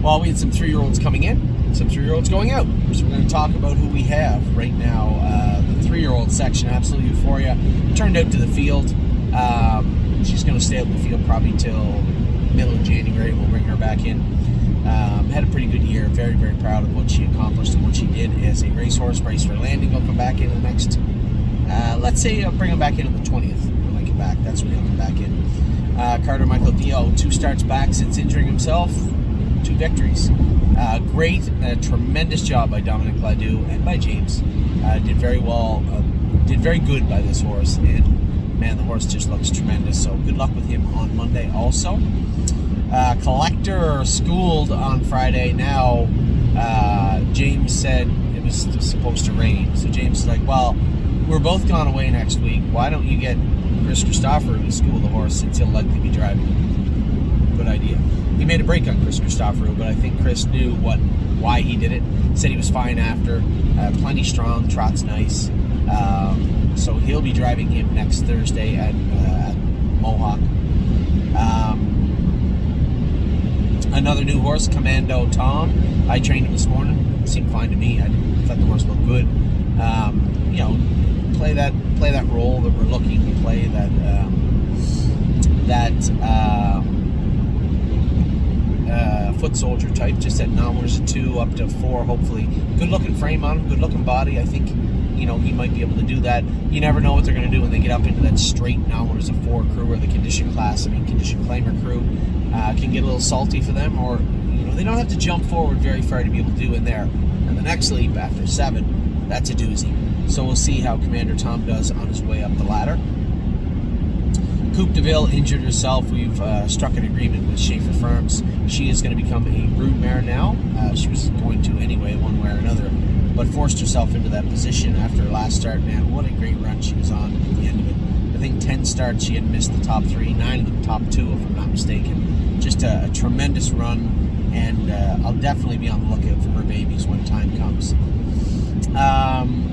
Well, we had some 3-year-olds coming in, some 3-year-olds going out. So we're going to talk about who we have right now. The 3-year-old section, absolutely euphoria, turned out to the field. She's going to stay out in the field probably till middle of January. We'll bring her back in. Had a pretty good year. Very, very proud of what she accomplished and what she did as a racehorse. Raced for Landing. Will come back in the next, let's say I'll bring him back in on the 20th when I get back. That's when he'll come back in. Carter Michael Dio, 2 starts back since injuring himself. 2 victories. Great, tremendous job by Dominic Ledoux and by James. Did very well, did very good by this horse, and man, the horse just looks tremendous. So good luck with him on Monday also. Collector schooled on Friday. Now, James said it was supposed to rain. So James is like, well, we're both gone away next week. Why don't you get Chris Christopher to school the horse since he'll likely be driving? Good idea. He made a break on Chris Christopher, but I think Chris knew why he did it. Said he was fine after. Plenty strong, trot's nice. So he'll be driving him next Thursday at Mohawk. Another new horse, Commando Tom. I trained him this morning. Seemed fine to me. I thought the horse looked good. Play that role that we're looking to play. Foot soldier type, just at nominals of 2 up to 4, hopefully. Good looking frame on him, good looking body. I think, he might be able to do that. You never know what they're going to do when they get up into that straight nominals of 4 crew or the condition class. Condition claimer crew can get a little salty for them, or, they don't have to jump forward very far to be able to do in there. And the next leap after 7, that's a doozy. So we'll see how Commander Tom does on his way up the ladder. Coupe de Ville injured herself. We've struck an agreement with Schaefer Farms. She is going to become a broodmare now. She was going to anyway, one way or another, but forced herself into that position after her last start. Man, what a great run she was on at the end of it. I think 10 starts she had missed the top 3, 9 of them top 2, if I'm not mistaken. Just a tremendous run, and I'll definitely be on the lookout for her babies when time comes.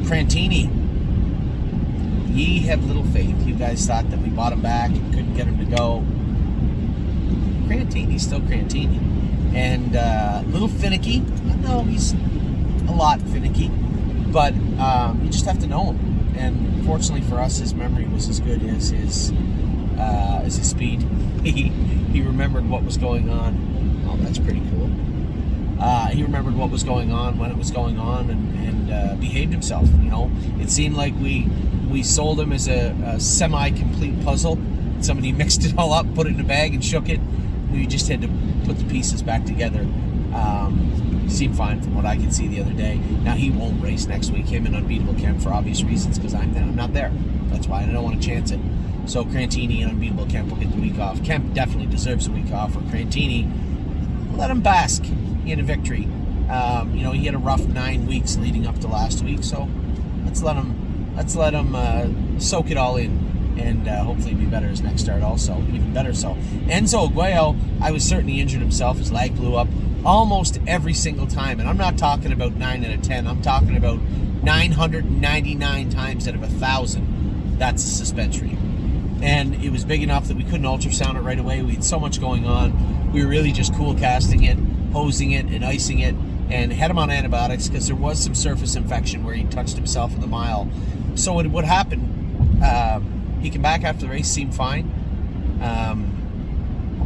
Crantini. Ye have little faith. You guys thought that we bought him back and couldn't get him to go. Crantini's still Crantini. And a little finicky. No, he's a lot finicky. But you just have to know him. And fortunately for us, his memory was as good as his speed. He remembered what was going on. Oh, that's pretty cool. He remembered what was going on, when it was going on, and behaved himself. It seemed like we sold him as a semi-complete puzzle. Somebody mixed it all up, put it in a bag, and shook it. We just had to put the pieces back together. Seemed fine from what I could see the other day. Now, he won't race next week, him and Unbeatable Kemp, for obvious reasons, because I'm not there. That's why I don't want to chance it. So Crantini and Unbeatable Kemp will get the week off. Kemp definitely deserves a week off. For Crantini, let him bask in a victory. He had a rough 9 weeks leading up to last week, so let's let him soak it all in, and hopefully be better his next start also, even better so. Enzo Aguayo, I was certain he injured himself. His leg blew up almost every single time, and I'm not talking about 9 out of 10. I'm talking about 999 times out of 1,000. That's a suspensory. And it was big enough that we couldn't ultrasound it right away. We had so much going on. We were really just cool casting it, hosing it, and icing it, and had him on antibiotics because there was some surface infection where he touched himself in the mile. So what happened, he came back after the race, seemed fine.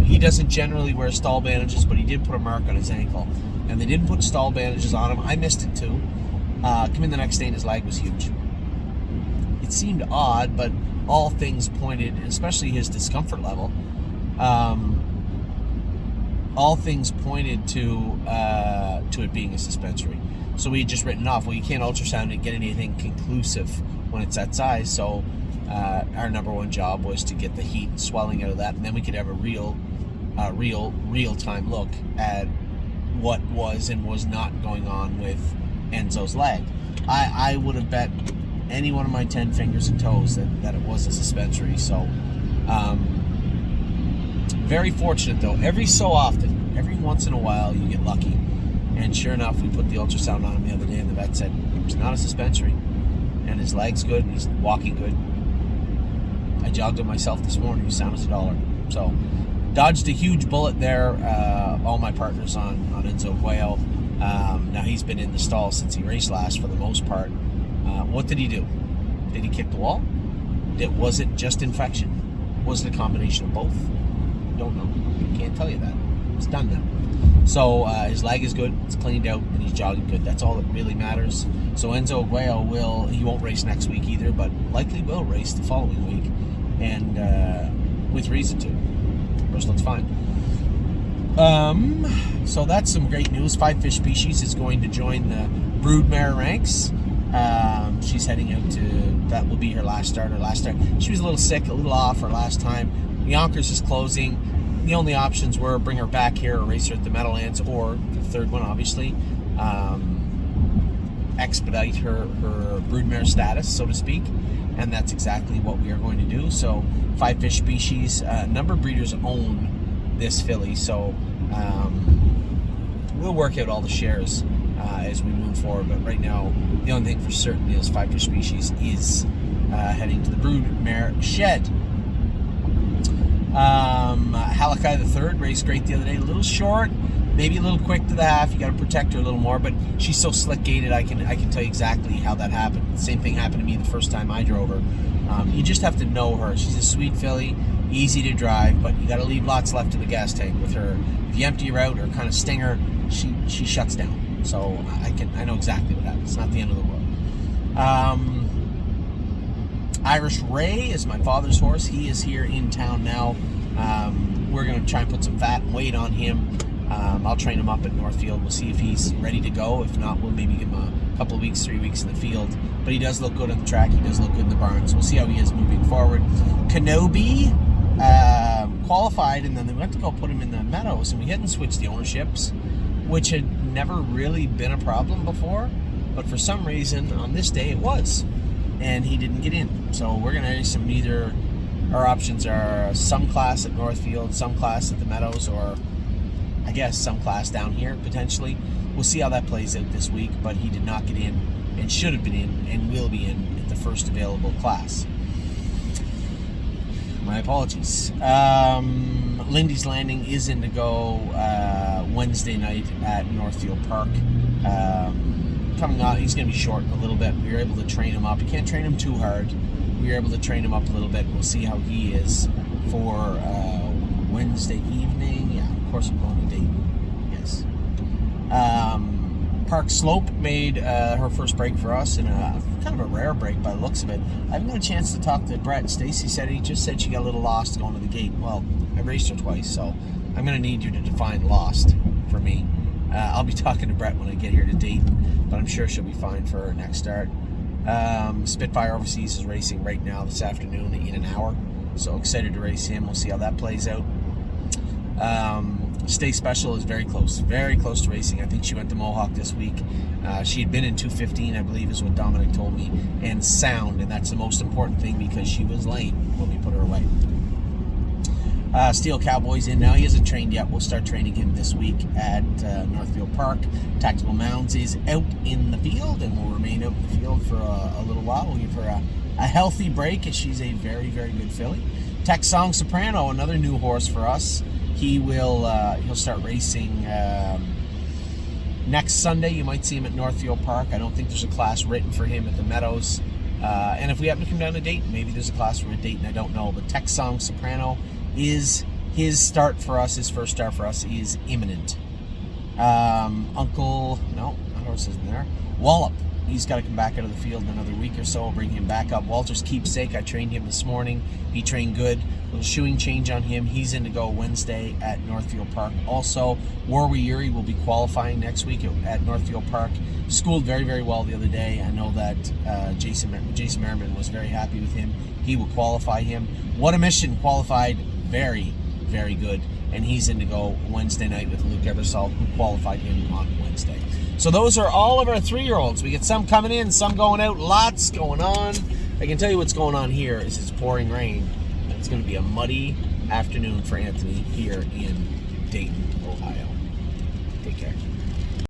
He doesn't generally wear stall bandages, but he did put a mark on his ankle. And they didn't put stall bandages on him. I missed it too. Come in the next day and his leg was huge. It seemed odd, but all things pointed, especially his discomfort level, all things pointed to it being a suspensory. So we had just written off, well, you can't ultrasound and get anything conclusive when it's that size. So our number one job was to get the heat and swelling out of that, and then we could have a real-time look at what was and was not going on with Enzo's leg. I would have bet any one of my 10 fingers and toes that it was a suspensory. So very fortunate though. Every so often, every once in a while, you get lucky. And sure enough, we put the ultrasound on him the other day, and the vet said it's not a suspensory, and his leg's good, and he's walking good. I jogged him myself this morning. He was sound as a dollar. So dodged a huge bullet there. All my partners on Enzo Guayo. Now he's been in the stall since he raced last for the most part. What did he do? Did he kick the wall? Was it just infection? Was it a combination of both? Don't know. Can't tell you that. It's done now. So his leg is good. It's cleaned out, and he's jogging good. That's all that really matters. So Enzo Guayo he won't race next week either, but likely will race the following week, and with reason to. Which looks fine. So that's some great news. Five Fish Species is going to join the broodmare ranks. She's heading out that will be her last start. She was a little sick, a little off her last time. Yonkers is closing. The only options were bring her back here or race her at the Meadowlands, or the third one, obviously, expedite her broodmare status, so to speak. And that's exactly what we are going to do. So Five Fish Species, a number of breeders own this filly, so we'll work out all the shares as we move forward. But right now, the only thing for certain is Five Fish Species is heading to the broodmare shed. Halakai the third raced great the other day. A little short, maybe a little quick to the half. You got to protect her a little more, but she's so slick gated. I can tell you exactly how that happened. The same thing happened to me the first time I drove her. You just have to know her. She's a sweet filly, easy to drive, but you got to leave lots left in the gas tank with her. If you empty her out or kind of sting her, she shuts down. So I know exactly what happens. It's not the end of the world. Irish Ray is my father's horse. He is here in town now. We're going to try and put some fat and weight on him. I'll train him up at Northfield. We'll see if he's ready to go. If not, we'll maybe give him a couple of weeks, 3 weeks in the field. But he does look good on the track. He does look good in the barn. So we'll see how he is moving forward. Kenobi qualified, and then they went to go put him in the Meadows, and we hadn't switched the ownerships, which had never really been a problem before. But for some reason, on this day, it was. And he didn't get in. So we're going to race him either. Our options are some class at Northfield, some class at the Meadows, or I guess some class down here, potentially. We'll see how that plays out this week, but he did not get in, and should have been in, and will be in at the first available class. My apologies. Lindy's Landing is in to go Wednesday night at Northfield Park. Coming out, he's going to be short a little bit. We were able to train him up. You can't train him too hard. We were able to train him up a little bit. We'll see how he is for Wednesday evening. Yeah, of course I'm going to Dayton. Yes. Park Slope made her first break for us, in a kind of a rare break by the looks of it. I haven't had a chance to talk to Brett. Stacy said he just said she got a little lost going to the gate. Well, I raced her twice, so I'm going to need you to define lost for me. I'll be talking to Brett when I get here to Dayton, but I'm sure she'll be fine for her next start. Spitfire Overseas is racing right now this afternoon in an hour, so excited to race him. We'll see how that plays out. Stay Special is very close to racing. I think she went to Mohawk this week. She had been in 215, I believe, is what Dominic told me, and sound, and that's the most important thing because she was lame when we put her away. Steel Cowboy's in now. He hasn't trained yet. We'll start training him this week at Northfield Park. Tactical Mounds is out in the field and will remain out in the field for a little while. We'll give her a healthy break as she's a very, very good filly. Tech Song Soprano, another new horse for us. He'll start racing next Sunday. You might see him at Northfield Park. I don't think there's a class written for him at the Meadows. And if we happen to come down to Dayton, maybe there's a class for Dayton. I don't know. But Tech Song Soprano is his start for us. His first start for us is imminent. Horse isn't there. Wallop. He's got to come back out of the field in another week or so. I'll bring him back up. Walter's Keepsake. I trained him this morning. He trained good. A little shoeing change on him. He's in to go Wednesday at Northfield Park. Also, Warwi Yuri will be qualifying next week at Northfield Park. Schooled very, very well the other day. I know that Jason Merriman was very happy with him. He will qualify him. What a Mission qualified very, very good. And he's in to go Wednesday night with Luke Ebersol, who qualified him on Wednesday. So those are all of our 3-year-olds. We get some coming in, some going out, lots going on. I can tell you what's going on here is it's pouring rain. And it's going to be a muddy afternoon for Anthony here in Dayton, Ohio. Take care.